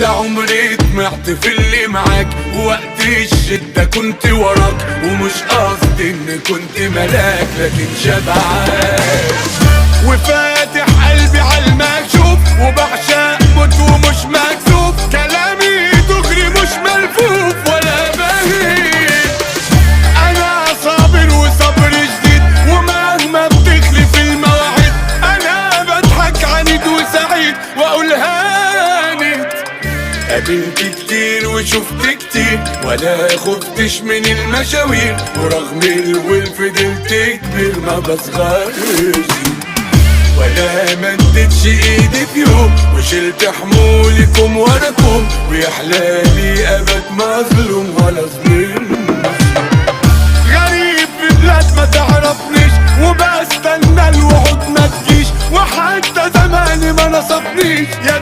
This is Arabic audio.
لا عمري طمعت في اللي معاك، ووقت الشدة كنت وراك، ومش قصدي اني كنت ملاك لكن شبعان. وفاتح قلبي عالمكشوف وبعشق موت ومش مكسوف، كلامي دغري مش ملفوف ولا بهيج. انا صابر وصبر جديد، ومهما بتخلف المواعيد انا بضحك عنيد وسعيد واقول هانت. قابلت كتير وشفت كتير ولا خفتش من المشاوير، ورغم الولف فضلت كبير ما بصغرش، ولا مدتش ايدي في يوم، وشلت حمولكم وراكم، ويا حلالي ابد مظلوم ولا ظلم. غريب في بلاد ما تعرفنيش، وبستنى الوعود ما تجيش، وحتى زماني ما نصفنيش.